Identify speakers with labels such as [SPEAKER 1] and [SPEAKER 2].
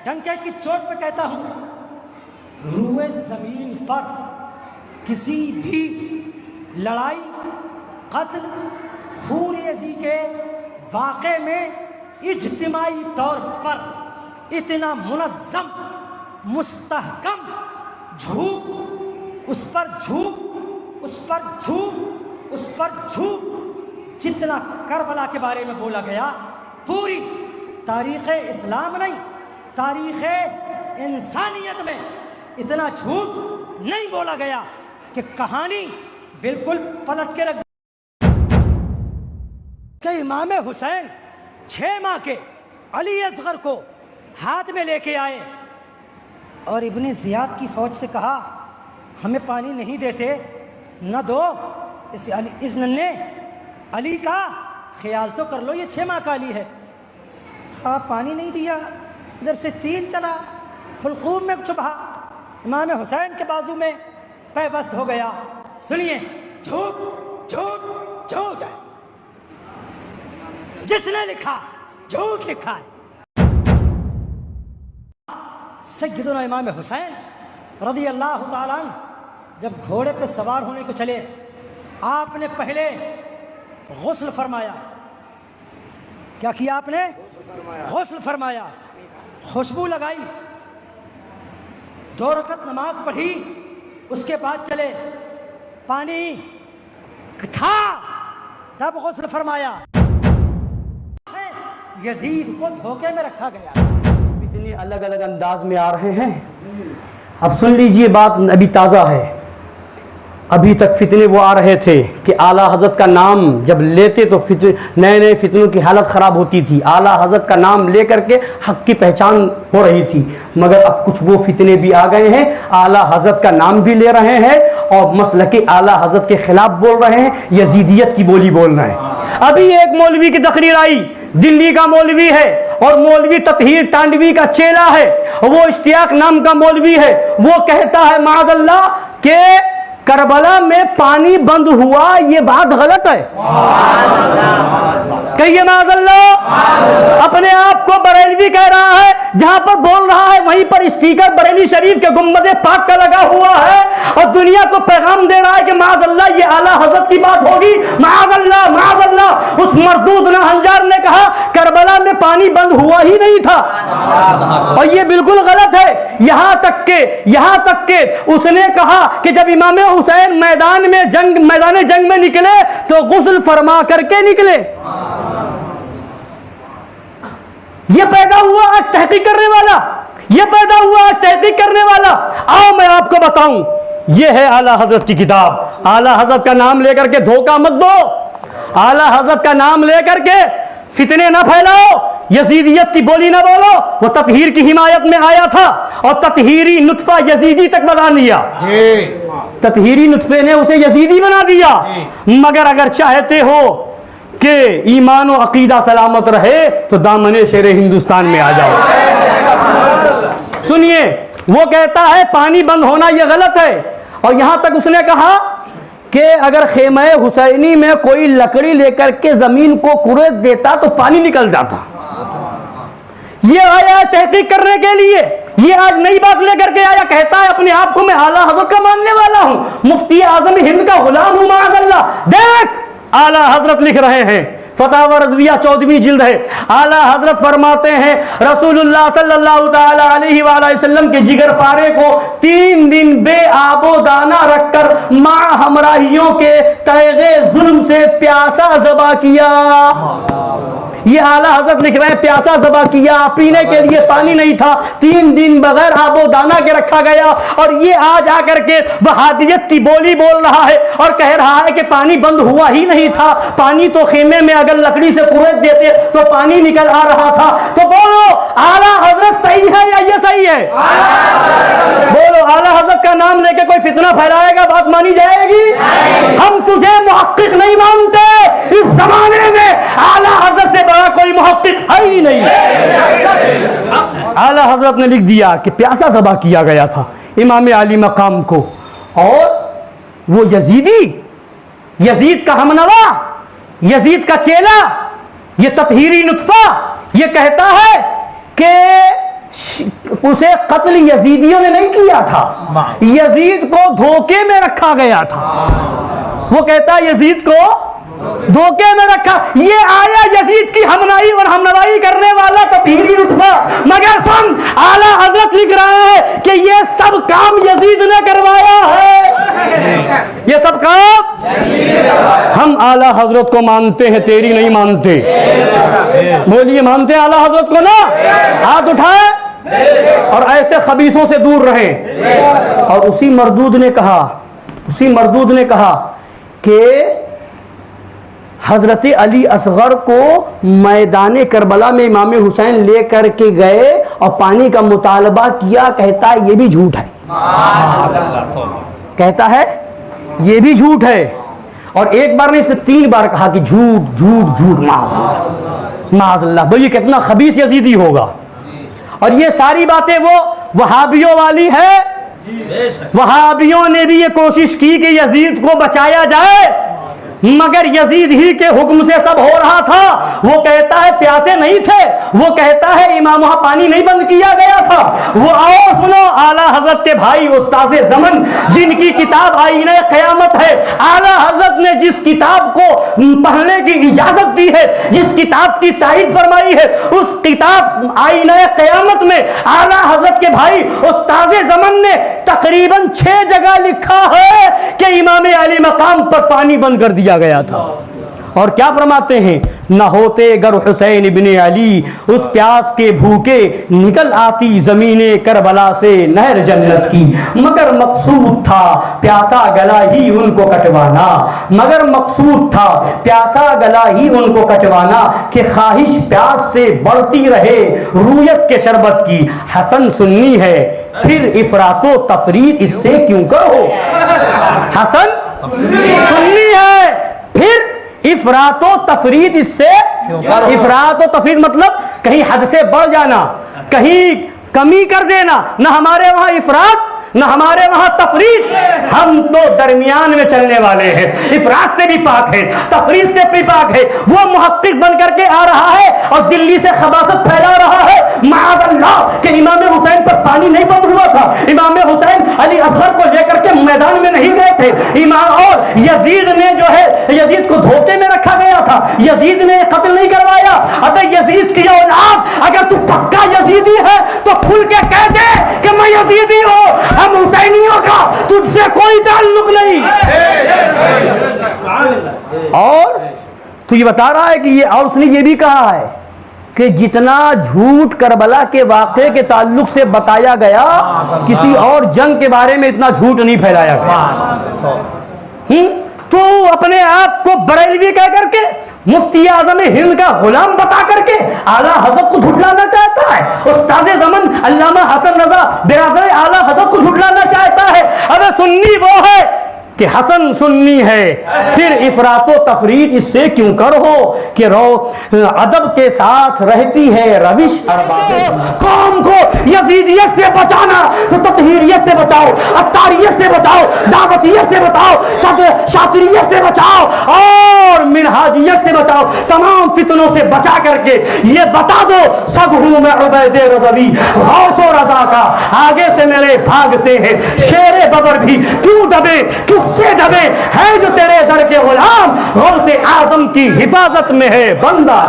[SPEAKER 1] ڈنکے کی چوٹ پہ کہتا ہوں، روئے زمین پر کسی بھی لڑائی، قتل، خون ریزی کے واقعے میں اجتماعی طور پر اتنا منظم، مستحکم جھوٹ، اس پر جھوٹ، اس پر جھوٹ، اس پر جھوٹ جتنا کربلا کے بارے میں بولا گیا، پوری تاریخ اسلام نہیں، تاریخ انسانیت میں اتنا جھوٹ نہیں بولا گیا کہ کہانی بالکل پلٹ کے رکھ کہ امام حسین 6 ماہ کے علی اصغر کو ہاتھ میں لے کے آئے اور ابن زیاد کی فوج سے کہا ہمیں پانی نہیں دیتے، نہ دو، اس ننھے علی کا خیال تو کر لو، یہ 6 ماہ کا علی ہے۔ ہاں پانی نہیں دیا، ادھر سے تیر چلا، حلقوم میں چبھا، امام حسین کے بازو میں پیوست ہو گیا۔ سنیے، جھوٹ جھوٹ جھوٹ ہے، جس نے لکھا جھوٹ لکھا ہے۔ سیدنا امام حسین رضی اللہ تعالیٰ عنہ جب گھوڑے پہ سوار ہونے کو چلے، آپ نے پہلے غسل فرمایا۔ کیا کیا آپ نے؟ غسل فرمایا، خوشبو لگائی، 2 رکعت نماز پڑھی، اس کے بعد چلے، پانی تھا تب غسل فرمایا۔ یزید کو دھوکے میں رکھا گیا۔
[SPEAKER 2] اتنے الگ الگ انداز میں آ رہے ہیں۔ اب سن لیجئے، بات ابھی تازہ ہے، ابھی تک فتنے وہ آ رہے تھے کہ اعلیٰ حضرت کا نام جب لیتے تو نئے نئے فتنوں کی حالت خراب ہوتی تھی، اعلیٰ حضرت کا نام لے کر کے حق کی پہچان ہو رہی تھی، مگر اب کچھ وہ فتنے بھی آ گئے ہیں، اعلیٰ حضرت کا نام بھی لے رہے ہیں اور مسلک اعلیٰ حضرت کے خلاف بول رہے ہیں، یزیدیت کی بولی بول رہے ہیں۔ ابھی ایک مولوی کی تقریر آئی، دلی کا مولوی ہے اور مولوی تطہیر ٹانڈوی کا چیلا ہے، وہ اشتیاق نام کا مولوی ہے، وہ کہتا ہے معاذ اللہ کہ کربلا میں پانی بند ہوا، یہ بات غلط ہے۔ کہیے معاذ اللہ۔ اپنے آپ کو بریلوی کہہ رہا ہے، جہاں پر بول رہا ہے وہیں پر اسٹیکر بریلی شریف کے گنبد پاک کا لگا ہوا ہے اور دنیا کو پیغام دے رہا ہے کہ معاذ اللہ یہ اعلیٰ حضرت کی بات ہوگی۔ معاذ اللہ، معاذ اللہ۔ اس مردود نہنجار نے کہا کربلا میں پانی بند ہوا ہی نہیں تھا اور یہ بالکل غلط ہے۔ یہاں تک کہ اس نے کہا کہ جب امام حسین میدان جنگ میں نکلے تو غسل فرما کر کے نکلے۔ یہ پیدا ہوا آج تحقیق کرنے والا، آؤ میں آپ کو بتاؤں، یہ ہے اعلیٰ حضرت کی کتاب۔ اعلیٰ حضرت کا نام لے کر کے دھوکہ مت دو، اعلیٰ حضرت کا نام لے کر کے فتنے نہ پھیلاؤ، یزیدیت کی بولی نہ بولو۔ وہ تطہیر کی حمایت میں آیا تھا اور تطہیری نطفہ یزیدی تک بنا لیا، تطہیری نطفے نے اسے یزیدی بنا دیا۔ مگر اگر چاہتے ہو کہ ایمان و عقیدہ سلامت رہے تو دامن شیر ہندوستان میں آ جاؤ۔ سنیے، وہ کہتا ہے پانی بند ہونا یہ غلط ہے، اور یہاں تک اس نے کہا کہ اگر خیمہ حسینی میں کوئی لکڑی لے کر کے زمین کو کریت دیتا تو پانی نکل جاتا۔ یہ آیا ہے تحقیق کرنے کے لیے، یہ آج نئی بات لے کر کے آیا، کہتا ہے اپنے آپ کو میں اعلیٰ حضرت کا ماننے والا ہوں، مفتی اعظم ہند کا غلام ہوں معاذ اللہ۔ دیکھ اعلیٰ حضرت لکھ رہے ہیں، فتاوی رضویہ 14ویں جلد ہے، اعلیٰ حضرت فرماتے ہیں رسول اللہ صلی اللہ تعالی علیہ وآلہ وسلم کے جگر پارے کو 3 دن بے آب و دانہ رکھ کر ماں ہمراہیوں کے تیغے ظلم سے پیاسا ذبح کیا۔ یہ اعلیٰ حضرت لکھ رہے ہیں، پیاسا ذبح کیا، پینے کے لیے پانی نہیں تھا، 3 دن بغیر آب و دانہ کے رکھا گیا، اور یہ آج آ کر کے وہابیت کی بولی بول رہا ہے اور کہہ رہا ہے کہ پانی بند ہوا ہی نہیں تھا، پانی تو خیمے میں اگر لکڑی سے کریت دیتے تو پانی نکل آ رہا تھا۔ تو بولو اعلیٰ حضرت صحیح ہے یا یہ صحیح ہے؟ بولو اعلیٰ حضرت کا نام لے کے کوئی فتنہ پھیلائے گا، بات مانی جائے گی؟ ہم تجھے محقق نہیں مانتے، اس زمانے میں اعلیٰ حضرت سے بڑا کوئی محقق ہے ہی نہیں۔ اعلیٰ حضرت نے لکھ دیا کہ پیاسا ذبح کیا گیا تھا امام علی مقام کو، اور وہ یزیدی، یزید کا ہمنوا، یزید کا چیلا، یہ تطہیری نطفہ یہ کہتا ہے کہ اسے قتل یزیدیوں نے نہیں کیا تھا، یزید کو دھوکے میں رکھا گیا تھا۔ وہ کہتا ہے یزید کو دھوکے میں رکھا، یہ آیا یزید کی ہمنائی اور ہمنوائی کرنے والا تطہیری رتبہ، مگر سن اعلیٰ حضرت لکھ رہے ہیں کہ یہ سب کام یزید نے کروایا ہے، یہ سب کام ہم اعلیٰ حضرت کو مانتے ہیں، تیری نہیں مانتے۔ بولیے مانتے ہیں اعلیٰ حضرت کو نا؟ ہاتھ اٹھائے اور ایسے خبیثوں سے دور رہیں۔ اور اسی مردود نے کہا کہ حضرت علی اصغر کو میدان کربلا میں امام حسین لے کر کے گئے اور پانی کا مطالبہ کیا، کہتا ہے یہ بھی جھوٹ ہے، کہتا ہے یہ بھی جھوٹ ہے۔ اور ایک بار نہیں، صرف 3 بار کہا کہ جھوٹ جھوٹ جھوٹ، معاذ اللہ۔ بھئی یہ کتنا خبیث یزیدی ہوگا۔ اور یہ ساری باتیں وہ وہابیوں والی ہے۔ وہابیوں نے بھی یہ کوشش کی کہ یزید کو بچایا جائے، مگر یزید ہی کے حکم سے سب ہو رہا تھا۔ وہ کہتا ہے پیاسے نہیں تھے، وہ کہتا ہے امام وہاں پانی نہیں بند کیا گیا تھا۔ وہ اور سنو، اعلیٰ حضرت کے بھائی استاد زمن جن کی کتاب آئینہ قیامت ہے، اعلیٰ حضرت نے جس کتاب کو پڑھنے کی اجازت دی ہے، جس کتاب کی تائید فرمائی ہے، اس کتاب آئینہ قیامت میں اعلیٰ حضرت کے بھائی استاد زمن نے تقریباً 6 جگہ لکھا ہے کہ امام علی مقام پر پانی بند کر دیا گیا تھا۔ اور کیا فرماتے ہیں؟ نہ ہوتے گر حسین ابن علی، اس پیاس کے بھوکے نکل آتی زمین کربلا سے نہر جنت کی، مگر مقصود تھا پیاسا گلا ہی ان کو کٹوانا، مگر مقصود تھا پیاسا گلا ہی ان کو کٹوانا، کہ خواہش پیاس سے بڑھتی رہے رویت کے شربت کی۔ حسن سنی ہے پھر افراط و تفریط اس سے کیوں کرو، حسن سنی ہے پھر افراط و تفریط اس سے، افراط و تفریط مطلب کہیں حد سے بڑھ جانا، کہیں کمی کر دینا، نہ ہمارے وہاں افراط نہ ہمارے وہاں تفریط، ہم تو درمیان میں چلنے والے ہیں، افراط سے بھی پاک ہے، تفریط سے بھی پاک ہے۔ وہ محقق بن کر کے آ رہا ہے اور دلی سے خباثت پھیلا رہا ہے، معاذ اللہ، کہ امام حسین پر پانی نہیں بند ہوا تھا، امام حسین علی اصغر کو لے کر کے میدان میں نہیں گئے تھے، امام اور یزید نے جو ہے یزید کو دھوکے میں رکھا گیا تھا، یزید نے قتل نہیں کروایا۔ ابے یزید کی اولاد، اگر تو پکا یزیدی ہے تو کھل کے کہہ دے کہ میں یزیدی ہوں، ہم حسینیوں کا تجھ سے کوئی تعلق نہیں۔ اور تو یہ بتا رہا ہے کہ یہ، اور اس نے یہ بھی کہا ہے کہ جتنا جھوٹ کربلا کے واقعے کے تعلق سے بتایا گیا، کسی اور جنگ کے بارے میں اتنا جھوٹ نہیں پھیلایا گیا۔ تو اپنے آپ کو بریلوی کہہ کر کے، مفتی اعظم ہند کا غلام بتا کر کے اعلیٰ حضرت کو جھٹلانا چاہتا ہے، استاد زمن علامہ حسن رضا برادر اعلیٰ حضرت کو جھٹلانا چاہتا ہے۔ اب سنی وہ ہے کہ حسن سنی ہے پھر افراط و تفریط اس سے کیوں کرو، کہ ادب کے ساتھ رہتی ہے روش قوم کو یزیدیت سے بچانا تو تطہیریت سے بچاؤ، عطاریت سے بچاؤ، دعوتیت سے بچاؤ، شاطریت سے بچاؤ اور منہاجیت سے بچاؤ، تمام فتنوں سے بچا کر کے یہ بتا دو سب ہوں میں عبید رضوی غوث و رضا کا، آگے سے میرے بھاگتے ہیں شیر ببر بھی کیوں دبے، کس سے دبے، ہے جو تیرے در کے غلام غوث اعظم کی حفاظت میں ہے بندہ۔